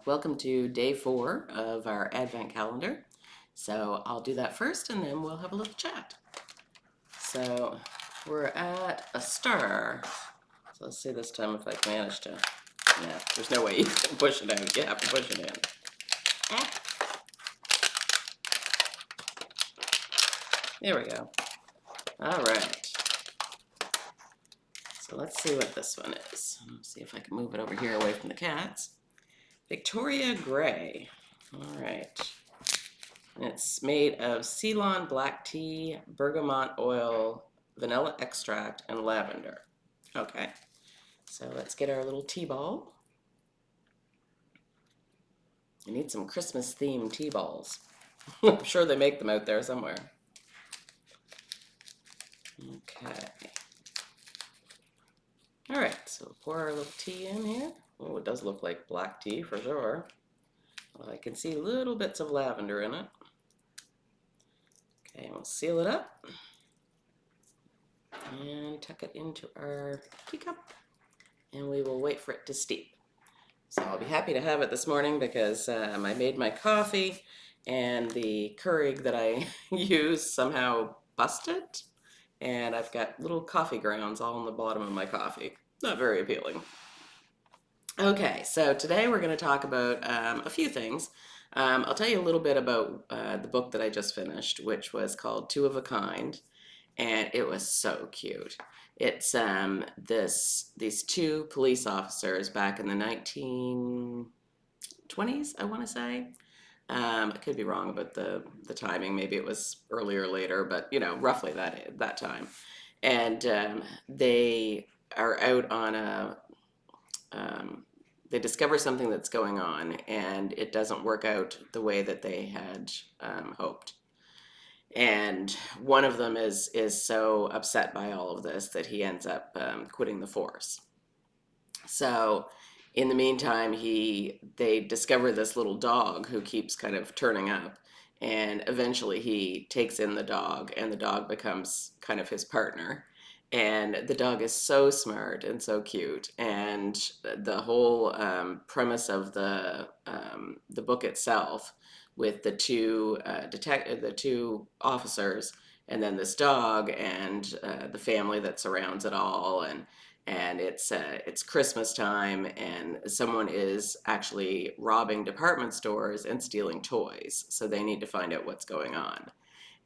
Welcome to day 4 of our Advent calendar. So I'll do that first and then we'll have a little chat. So we're at a star. So let's see this time if I can manage to, yeah, there's no way you can push it out. You have to push it in. Ah, there we go. All right. So let's see what this one is. Let's see if I can move it over here away from the cats. Victoria Gray. All right. It's made of Ceylon black tea, bergamot oil, vanilla extract, and lavender. Okay, so let's get our little tea ball. I need some Christmas themed tea balls. I'm sure they make them out there somewhere. Okay. All right, so pour our little tea in here. Oh, it does look like black tea for sure. Well, I can see little bits of lavender in it. Okay, we'll seal it up and tuck it into our teacup, and we will wait for it to steep. So I'll be happy to have it this morning because I made my coffee and the Keurig that I use somehow busted, and I've got little coffee grounds all on the bottom of my coffee. Not very appealing. Okay, so today we're going to talk about a few things. I'll tell you a little bit about the book that I just finished, which was called Two of a Kind, and it was so cute. It's these two police officers back in the 1920s, I want to say. I could be wrong about the timing. Maybe it was earlier or later, but roughly that time. And they are out on a they discover something that's going on, and it doesn't work out the way that they had hoped. And one of them is so upset by all of this that he ends up quitting the force. So in the meantime, they discover this little dog who keeps kind of turning up, and eventually he takes in the dog, and the dog becomes kind of his partner. And the dog is so smart and so cute, and the whole premise of the book itself, with the two officers, and then this dog, and the family that surrounds it all, and it's Christmas time, and someone is actually robbing department stores and stealing toys. So they need to find out what's going on.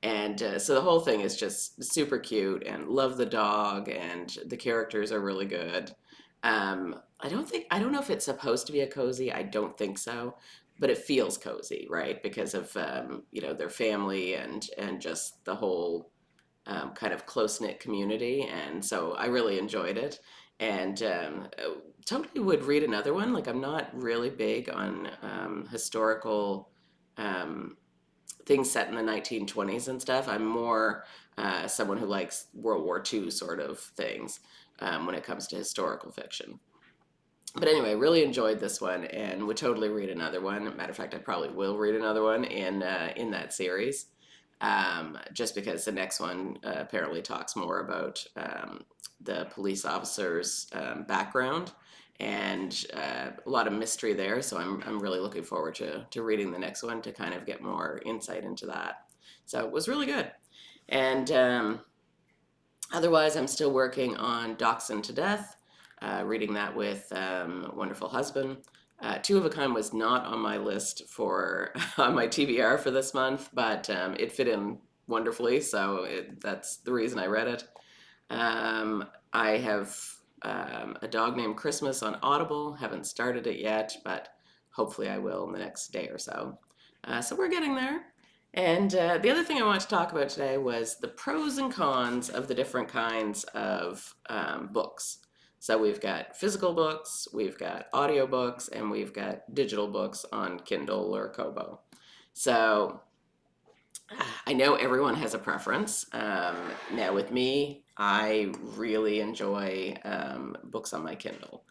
And so the whole thing is just super cute, and love the dog, and the characters are really good. I don't know if it's supposed to be a cozy. I don't think so, but it feels cozy, right? Because of their family and just the whole kind of close knit community, and so I really enjoyed it, and totally would read another one. Like, I'm not really big on historical um, things set in the 1920s and stuff. I'm more someone who likes World War II sort of things when it comes to historical fiction. But anyway, really enjoyed this one and would totally read another one. Matter of fact, I probably will read another one in that series, just because the next one apparently talks more about the police officer's background, and a lot of mystery there. So I'm really looking forward to reading the next one to kind of get more insight into that. So it was really good. And otherwise, I'm still working on Dachshund to Death, reading that with wonderful husband. Two of a Kind was not on my list for on my TBR for this month, but it fit in wonderfully, so that's the reason I read it. I have A Dog Named Christmas on Audible. Haven't started it yet, but hopefully I will in the next day or so. So we're getting there. And the other thing I want to talk about today was the pros and cons of the different kinds of books. So we've got physical books, we've got audiobooks, and we've got digital books on Kindle or Kobo. So I know everyone has a preference. Now with me, I really enjoy books on my Kindle.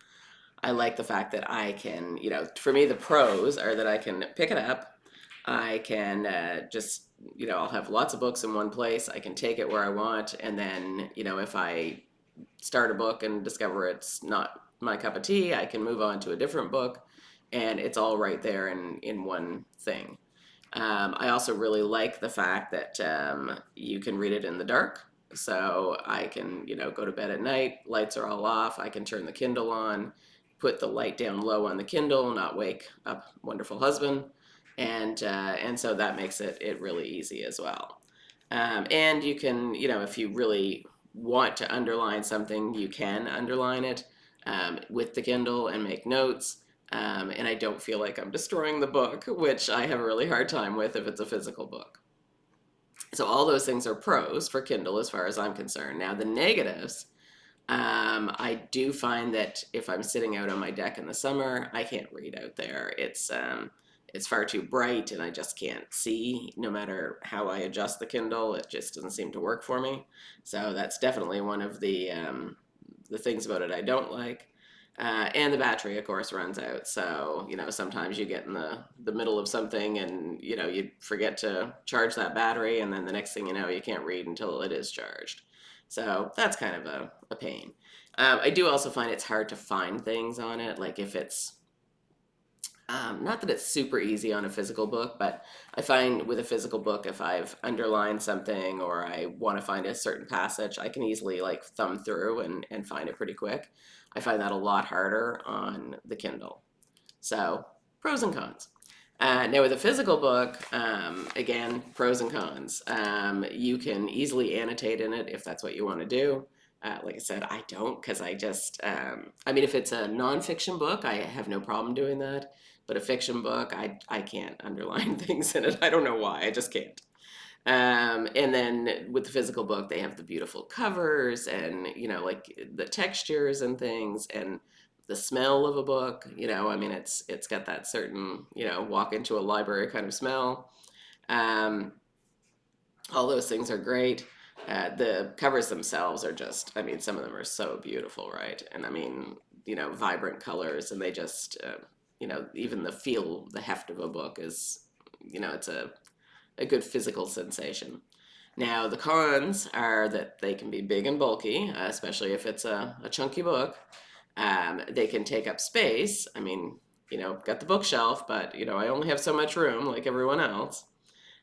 I like the fact that I can, for me, the pros are that I can pick it up. I can I'll have lots of books in one place. I can take it where I want. And then, if I start a book and discover it's not my cup of tea, I can move on to a different book. and it's all right there in one thing. I also really like the fact that you can read it in the dark. So I can, go to bed at night, lights are all off. I can turn the Kindle on, put the light down low on the Kindle, not wake up wonderful husband, and so that makes it really easy as well. And you can, if you really want to underline something, you can underline it with the Kindle and make notes. And I don't feel like I'm destroying the book, which I have a really hard time with if it's a physical book. So all those things are pros for Kindle as far as I'm concerned. Now the negatives, I do find that if I'm sitting out on my deck in the summer, I can't read out there. It's far too bright, and I just can't see. No matter how I adjust the Kindle, it just doesn't seem to work for me. So that's definitely one of the things about it I don't like. And the battery, of course, runs out. So, sometimes you get in the middle of something and, you forget to charge that battery. And then the next thing you know, you can't read until it is charged. So that's kind of a pain. I do also find it's hard to find things on it. Like if it's, not that it's super easy on a physical book, but I find with a physical book, if I've underlined something or I want to find a certain passage, I can easily like thumb through and find it pretty quick. I find that a lot harder on the Kindle. So, pros and cons. Now, with a physical book, again, pros and cons. You can easily annotate in it if that's what you want to do. Like I said, I don't because I mean, if it's a nonfiction book, I have no problem doing that. But a fiction book, I can't underline things in it. I don't know why. I just can't. And then with the physical book, they have the beautiful covers and, like the textures and things and the smell of a book. I mean, it's got that certain, walk into a library kind of smell. Um, all those things are great. The covers themselves are just, I mean, some of them are so beautiful, right? And I mean, vibrant colors, and they just, even the feel, the heft of a book is, it's a good physical sensation. Now, the cons are that they can be big and bulky, especially if it's a chunky book. They can take up space. I mean, got the bookshelf, but, I only have so much room like everyone else.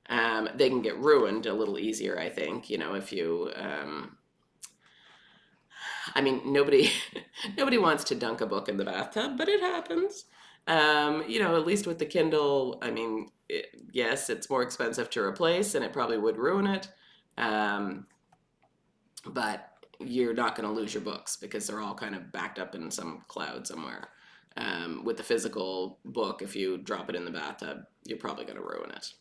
They can get ruined a little easier, I think, if you, I mean, nobody, nobody wants to dunk a book in the bathtub, but it happens. At least with the Kindle, I mean, yes, it's more expensive to replace, and it probably would ruin it. Um, but you're not going to lose your books because they're all kind of backed up in some cloud somewhere. With the physical book, if you drop it in the bathtub, you're probably going to ruin it.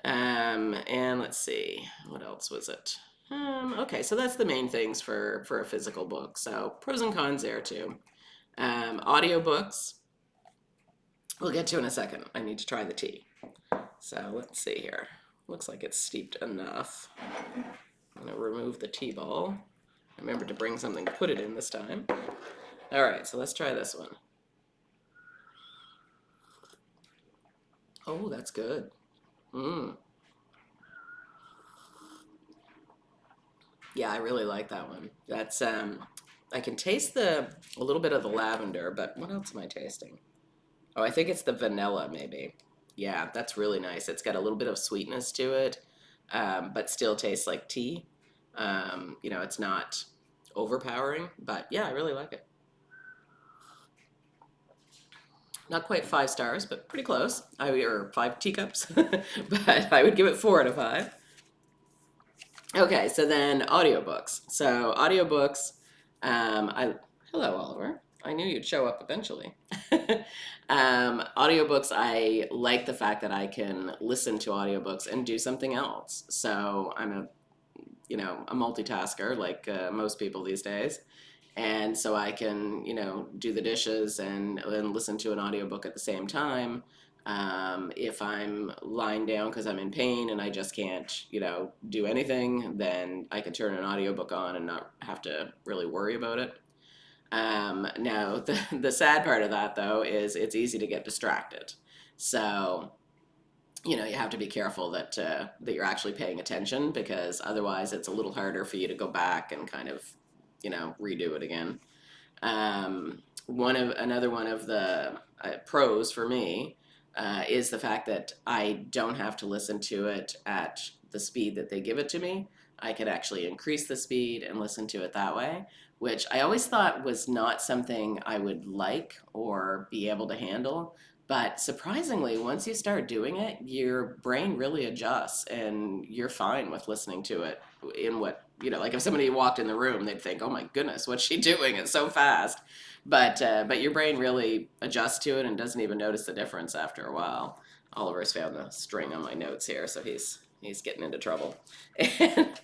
And let's see, what else was it? Okay, so that's the main things for a physical book. So pros and cons there too. Audiobooks, we'll get to in a second. I need to try the tea. So let's see here. Looks like it's steeped enough. I'm gonna remove the tea ball. Remember to bring something to put it in this time. All right, so let's try this one. Oh, that's good. Mmm. Yeah, I really like that one. That's I can taste a little bit of the lavender, but what else am I tasting? Oh, I think it's the vanilla maybe. Yeah, that's really nice. It's got a little bit of sweetness to it, but still tastes like tea. It's not overpowering, but yeah, I really like it. Not quite 5 stars, but pretty close. Or 5 teacups, but I would give it 4 out of 5. Okay, so then audiobooks. So audiobooks, I hello Oliver. I knew you'd show up eventually. Audiobooks, I like the fact that I can listen to audiobooks and do something else. So I'm a multitasker like most people these days. And so I can, do the dishes and listen to an audiobook at the same time. If I'm lying down because I'm in pain and I just can't, do anything, then I can turn an audiobook on and not have to really worry about it. Now, the sad part of that, though, is it's easy to get distracted. So, you have to be careful that you're actually paying attention because otherwise it's a little harder for you to go back and kind of, redo it again. Another one of the pros for me is the fact that I don't have to listen to it at the speed that they give it to me. I could actually increase the speed and listen to it that way, which I always thought was not something I would like or be able to handle. But surprisingly, once you start doing it, your brain really adjusts and you're fine with listening to it in what, like if somebody walked in the room, they'd think, oh my goodness, what's she doing? It's so fast. But your brain really adjusts to it and doesn't even notice the difference after a while. Oliver's found the string on my notes here, so he's getting into trouble. And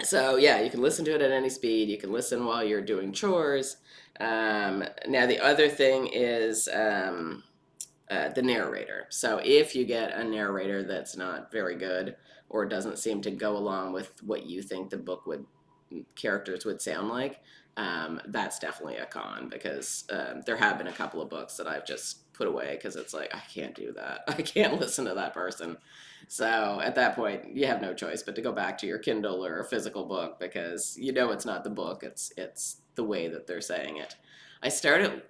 so yeah, you can listen to it at any speed. You can listen while you're doing chores. Now the other thing is the narrator. So if you get a narrator that's not very good or doesn't seem to go along with what you think the book would characters would sound like, that's definitely a con because there have been a couple of books that I've just put away because it's like I can't do that. I can't listen to that person. So at that point, you have no choice but to go back to your Kindle or a physical book because it's not the book; it's the way that they're saying it. I started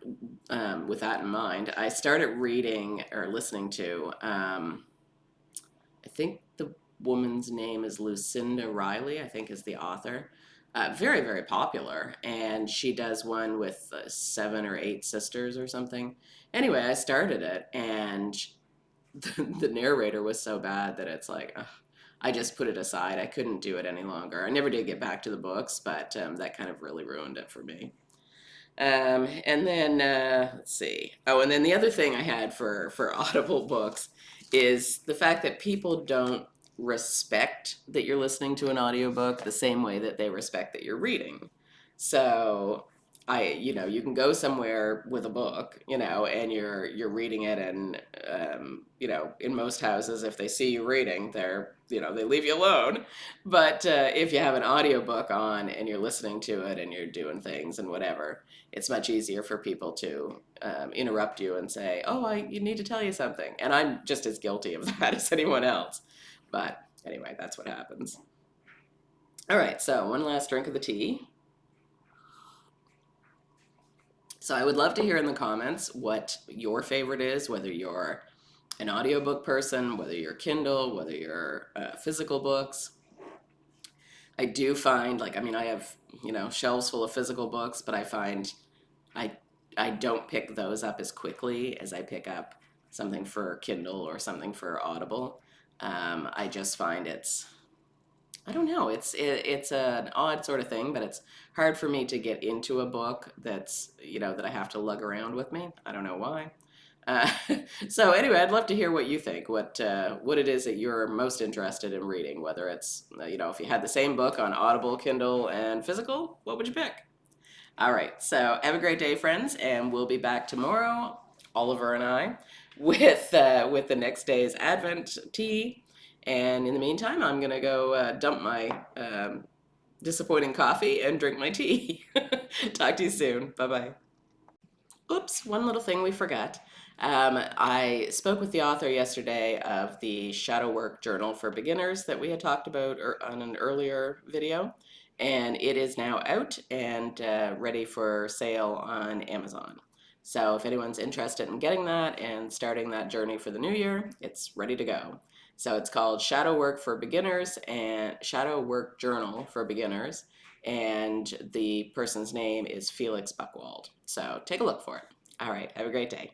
with that in mind. I started reading or listening to. I think the woman's name is Lucinda Riley, I think is the author. Very, very popular. And she does one with seven or eight sisters or something. Anyway, I started it, and the narrator was so bad that it's like, ugh, I just put it aside. I couldn't do it any longer. I never did get back to the books, but that kind of really ruined it for me. And then let's see. Oh, and then the other thing I had for Audible books is the fact that people don't respect that you're listening to an audiobook the same way that they respect that you're reading. So you can go somewhere with a book, and you're reading it, and in most houses, if they see you reading, they leave you alone. But if you have an audiobook on and you're listening to it and you're doing things and whatever, it's much easier for people to interrupt you and say, "Oh, you need to tell you something," and I'm just as guilty of that as anyone else. But anyway, that's what happens. All right, so one last drink of the tea. So I would love to hear in the comments what your favorite is, whether you're an audiobook person, whether you're Kindle, whether you're physical books. I do find, like, I mean, I have, shelves full of physical books, but I find I I don't pick those up as quickly as I pick up something for Kindle or something for Audible. I just find I don't know, it's an odd sort of thing, but it's hard for me to get into a book that I have to lug around with me. I don't know why. Uh, so anyway, I'd love to hear what you think, what it is that you're most interested in reading, whether it's if you had the same book on Audible, Kindle, and physical, what would you pick? All right. So have a great day, friends, and we'll be back tomorrow, Oliver and I, with the next day's Advent tea. And in the meantime, I'm gonna go dump my disappointing coffee and drink my tea. Talk to you soon. Bye bye. Oops, one little thing we forgot. I spoke with the author yesterday of the Shadow Work Journal for Beginners that we had talked about on an earlier video, and it is now out and ready for sale on Amazon. So if anyone's interested in getting that and starting that journey for the new year, it's ready to go. So it's called Shadow Work for Beginners and Shadow Work Journal for Beginners, and the person's name is Felix Buckwald. So take a look for it. All right, have a great day.